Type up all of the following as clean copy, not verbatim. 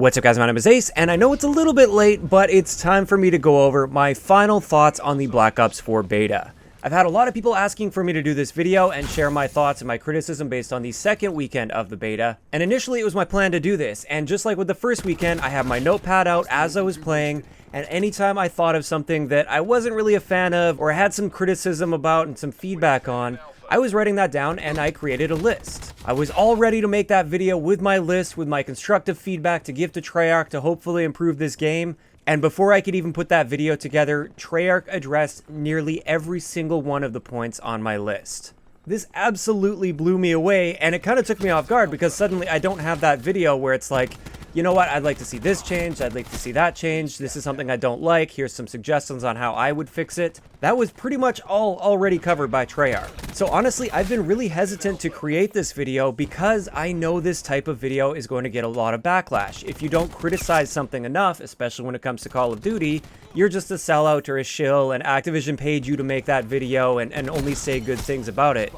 What's up guys, my name is Ace, and I know it's a little bit late, but it's time for me to go over my final thoughts on the Black Ops 4 beta. I've had a lot of people asking for me to do this video and share my thoughts and my criticism based on the second weekend of the beta, and initially it was my plan to do this, and just like with the first weekend, I have my notepad out as I was playing, and anytime I thought of something that I wasn't really a fan of, or had some criticism about and some feedback on, I was writing that down and I created a list. I was all ready to make that video with my list, with my constructive feedback to give to Treyarch to hopefully improve this game. And before I could even put that video together, Treyarch addressed nearly every single one of the points on my list. This absolutely blew me away, and it kind of took me off guard because suddenly I don't have that video where it's like, you know what, I'd like to see this change, I'd like to see that change, this is something I don't like, here's some suggestions on how I would fix it. That was pretty much all already covered by Treyarch. So honestly, I've been really hesitant to create this video because I know this type of video is going to get a lot of backlash. If you don't criticize something enough, especially when it comes to Call of Duty, you're just a sellout or a shill, and Activision paid you to make that video and only say good things about it.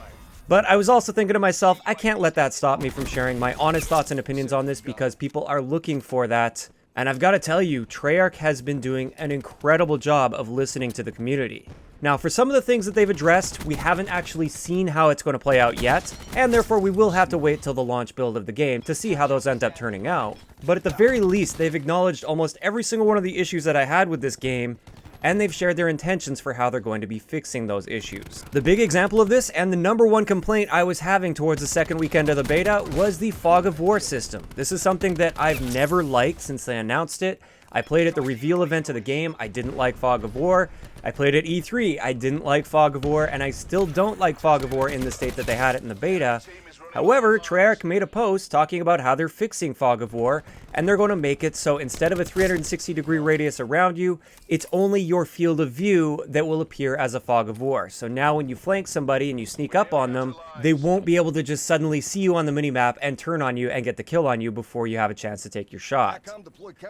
But I was also thinking to myself, I can't let that stop me from sharing my honest thoughts and opinions on this because people are looking for that. And I've got to tell you, Treyarch has been doing an incredible job of listening to the community. Now, for some of the things that they've addressed, we haven't actually seen how it's going to play out yet, and therefore we will have to wait till the launch build of the game to see how those end up turning out. But at the very least, they've acknowledged almost every single one of the issues that I had with this game, and they've shared their intentions for how they're going to be fixing those issues. The big example of this, and the number one complaint I was having towards the second weekend of the beta, was the Fog of War system. This is something that I've never liked since they announced it. I played at the reveal event of the game, I didn't like Fog of War. I played at E3, I didn't like Fog of War, and I still don't like Fog of War in the state that they had it in the beta. However, Treyarch made a post talking about how they're fixing Fog of War, and they're going to make it so instead of a 360-degree radius around you, it's only your field of view that will appear as a Fog of War. So now when you flank somebody and you sneak up on them, they won't be able to just suddenly see you on the minimap and turn on you and get the kill on you before you have a chance to take your shot.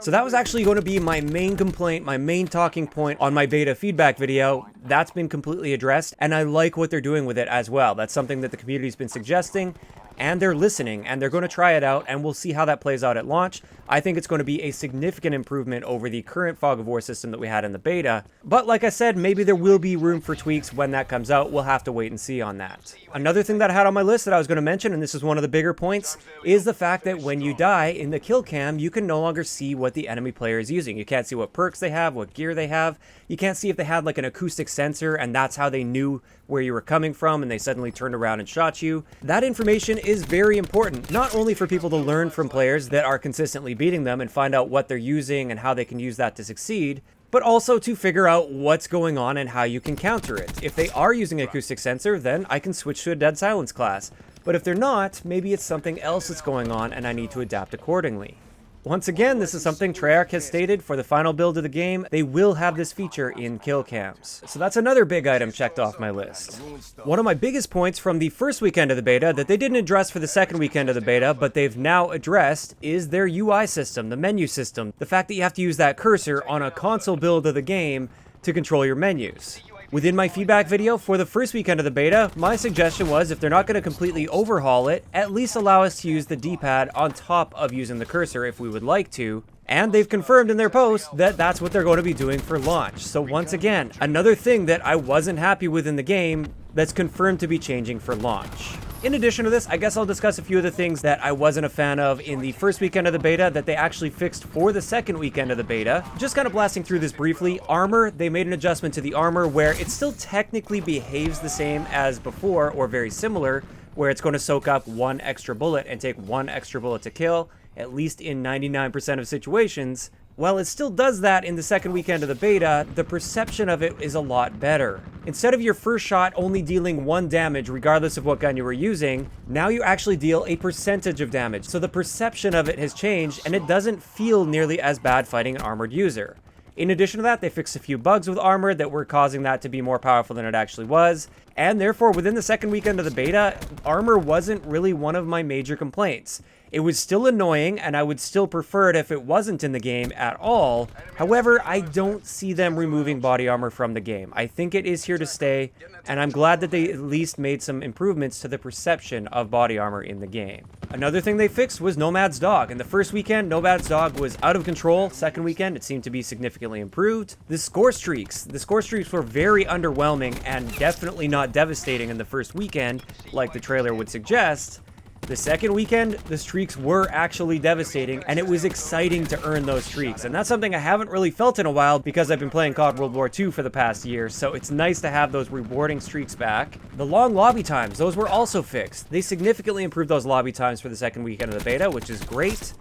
So that was actually going to be my main complaint, my main talking point on my beta feedback video. That's been completely addressed, and I like what they're doing with it as well. That's something that the community's been suggesting, and they're listening, and they're going to try it out, and we'll see how that plays out at launch. I think it's going to be a significant improvement over the current Fog of War system that we had in the beta, but like I said, maybe there will be room for tweaks when that comes out. We'll have to wait and see on that. Another thing that I had on my list that I was going to mention, and this is one of the bigger points, is the fact that when you die in the kill cam, you can no longer see what the enemy player is using. You can't see what perks they have, what gear they have. You can't see if they had like an acoustic sensor, and that's how they knew where you were coming from, and they suddenly turned around and shot you. That information is very important, not only for people to learn from players that are consistently beating them and find out what they're using and how they can use that to succeed, but also to figure out what's going on and how you can counter it. If they are using an acoustic sensor, then I can switch to a dead silence class. But if they're not, maybe it's something else that's going on and I need to adapt accordingly. Once again, this is something Treyarch has stated for the final build of the game. They will have this feature in kill cams. So that's another big item checked off my list. One of my biggest points from the first weekend of the beta that they didn't address for the second weekend of the beta, but they've now addressed, is their UI system, the menu system. The fact that you have to use that cursor on a console build of the game to control your menus. Within my feedback video for the first weekend of the beta, my suggestion was if they're not going to completely overhaul it, at least allow us to use the D-pad on top of using the cursor if we would like to. And they've confirmed in their post that that's what they're going to be doing for launch. So once again, another thing that I wasn't happy with in the game that's confirmed to be changing for launch. In addition to this, I guess I'll discuss a few of the things that I wasn't a fan of in the first weekend of the beta that they actually fixed for the second weekend of the beta. Just kind of blasting through this briefly. Armor, they made an adjustment to the armor where it still technically behaves the same as before or very similar, where it's going to soak up one extra bullet and take one extra bullet to kill, at least in 99% of situations. While it still does that in the second weekend of the beta, the perception of it is a lot better. Instead of your first shot only dealing 1 damage regardless of what gun you were using, now you actually deal a percentage of damage. So the perception of it has changed, and it doesn't feel nearly as bad fighting an armored user. In addition to that, they fixed a few bugs with armor that were causing that to be more powerful than it actually was, and therefore within the second weekend of the beta, armor wasn't really one of my major complaints. It was still annoying, and I would still prefer it if it wasn't in the game at all. However, I don't see them removing body armor from the game. I think it is here to stay, and I'm glad that they at least made some improvements to the perception of body armor in the game. Another thing they fixed was Nomad's Dog. In the first weekend, Nomad's Dog was out of control. Second weekend, it seemed to be significantly improved. The score streaks were very underwhelming and definitely not devastating in the first weekend, like the trailer would suggest. The second weekend, the streaks were actually devastating, and it was exciting to earn those streaks. And that's something I haven't really felt in a while because I've been playing COD World War II for the past year, so it's nice to have those rewarding streaks back. The long lobby times, those were also fixed. They significantly improved those lobby times for the second weekend of the beta, which is great.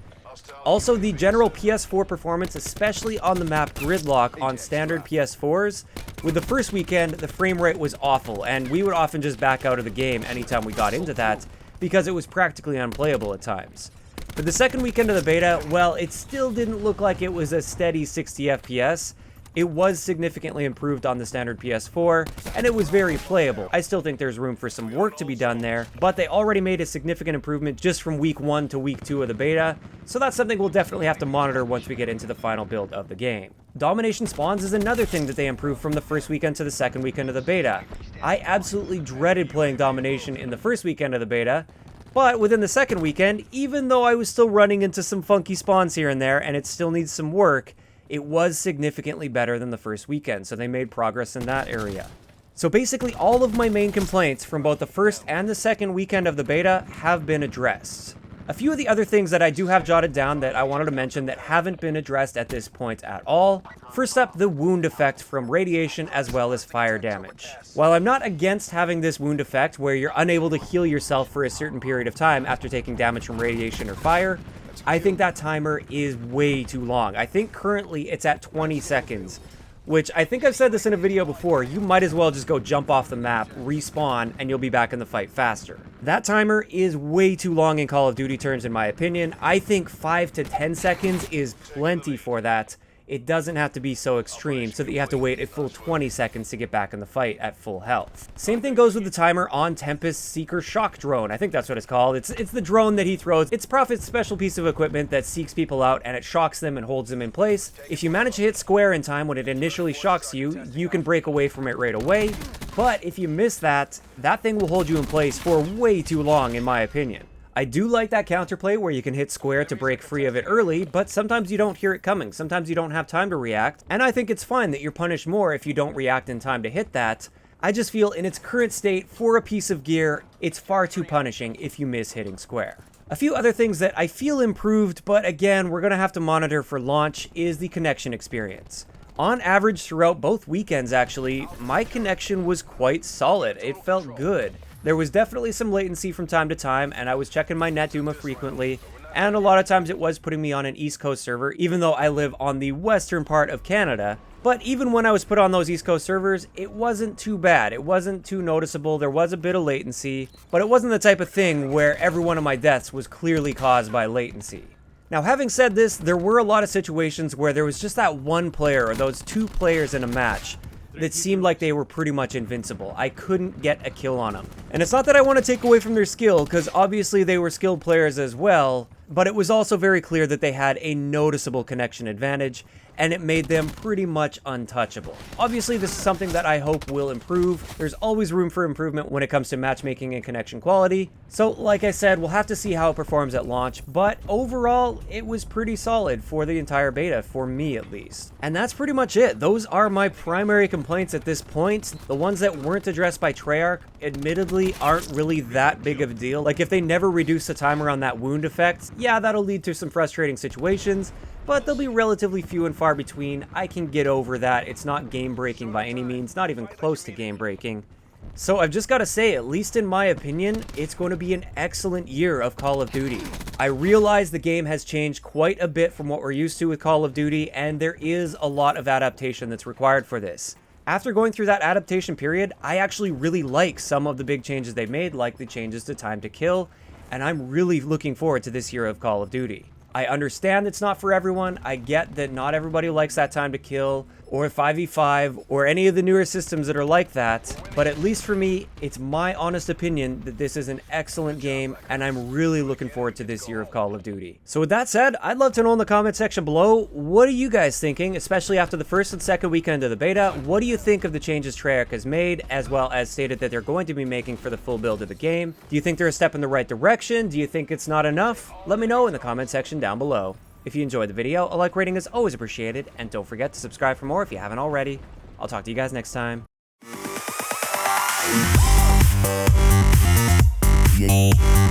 Also, the general PS4 performance, especially on the map Gridlock on standard PS4s. With the first weekend, the frame rate was awful, and we would often just back out of the game anytime we got into that, because it was practically unplayable at times. For the second weekend of the beta, well, it still didn't look like it was a steady 60 FPS. It was significantly improved on the standard PS4, and it was very playable. I still think there's room for some work to be done there, but they already made a significant improvement just from week 1 to week 2 of the beta, so that's something we'll definitely have to monitor once we get into the final build of the game. Domination spawns is another thing that they improved from the first weekend to the second weekend of the beta. I absolutely dreaded playing Domination in the first weekend of the beta, but within the second weekend, even though I was still running into some funky spawns here and there and it still needs some work, it was significantly better than the first weekend, so they made progress in that area. So basically all of my main complaints from both the first and the second weekend of the beta have been addressed. A few of the other things that I do have jotted down that I wanted to mention that haven't been addressed at this point at all. First up, the wound effect from radiation as well as fire damage. While I'm not against having this wound effect where you're unable to heal yourself for a certain period of time after taking damage from radiation or fire, I think that timer is way too long. I think currently it's at 20 seconds, which I think I've said this in a video before. You might as well just go jump off the map, respawn, and you'll be back in the fight faster. That timer is way too long in Call of Duty terms, in my opinion. I think 5 to 10 seconds is plenty for that. It doesn't have to be so extreme so that you have to wait a full 20 seconds to get back in the fight at full health. Same thing goes with the timer on Tempest Seeker Shock Drone. I think that's what it's called. It's the drone that he throws. It's Prophet's special piece of equipment that seeks people out and it shocks them and holds them in place. If you manage to hit square in time when it initially shocks you, you can break away from it right away. But if you miss that, that thing will hold you in place for way too long, in my opinion. I do like that counterplay where you can hit square to break free of it early, but sometimes you don't hear it coming. Sometimes you don't have time to react, and I think it's fine that you're punished more if you don't react in time to hit that. I just feel in its current state, for a piece of gear, it's far too punishing if you miss hitting square. A few other things that I feel improved, but again, we're going to have to monitor for launch, is the connection experience. On average throughout both weekends actually, my connection was quite solid. It felt good. There was definitely some latency from time to time, and I was checking my NetDuma frequently, and a lot of times it was putting me on an East Coast server, even though I live on the western part of Canada. But even when I was put on those East Coast servers, it wasn't too bad. It wasn't too noticeable. There was a bit of latency, but it wasn't the type of thing where every one of my deaths was clearly caused by latency. Now, having said this, there were a lot of situations where there was just that one player or those two players in a match that seemed like they were pretty much invincible. I couldn't get a kill on them. And it's not that I want to take away from their skill, because obviously they were skilled players as well, but it was also very clear that they had a noticeable connection advantage, and it made them pretty much untouchable. Obviously, this is something that I hope will improve. There's always room for improvement when it comes to matchmaking and connection quality. So, like I said, we'll have to see how it performs at launch, but overall, it was pretty solid for the entire beta, for me at least. And that's pretty much it. Those are my primary complaints at this point. The ones that weren't addressed by Treyarch, admittedly, aren't really that big of a deal. Like, if they never reduce the timer on that wound effect, yeah, that'll lead to some frustrating situations, but they'll be relatively few and far between. I can get over that. It's not game-breaking by any means, not even close to game-breaking. So I've just got to say, at least in my opinion, it's going to be an excellent year of Call of Duty. I realize the game has changed quite a bit from what we're used to with Call of Duty, and there is a lot of adaptation that's required for this. After going through that adaptation period, I actually really like some of the big changes they've made, like the changes to time to kill, and I'm really looking forward to this year of Call of Duty. I understand it's not for everyone. I get that not everybody likes that time to kill, or 5v5 or any of the newer systems that are like that, but at least for me, it's my honest opinion that this is an excellent game, and I'm really looking forward to this year of Call of Duty. So with that said, I'd love to know in the comment section below, what are you guys thinking, especially after the first and second weekend of the beta? What do you think of the changes Treyarch has made, as well as stated that they're going to be making for the full build of the game? Do you think they're a step in the right direction? Do you think it's not enough? Let me know in the comment section down below. If you enjoyed the video, a like rating is always appreciated, and don't forget to subscribe for more if you haven't already. I'll talk to you guys next time. Yeah.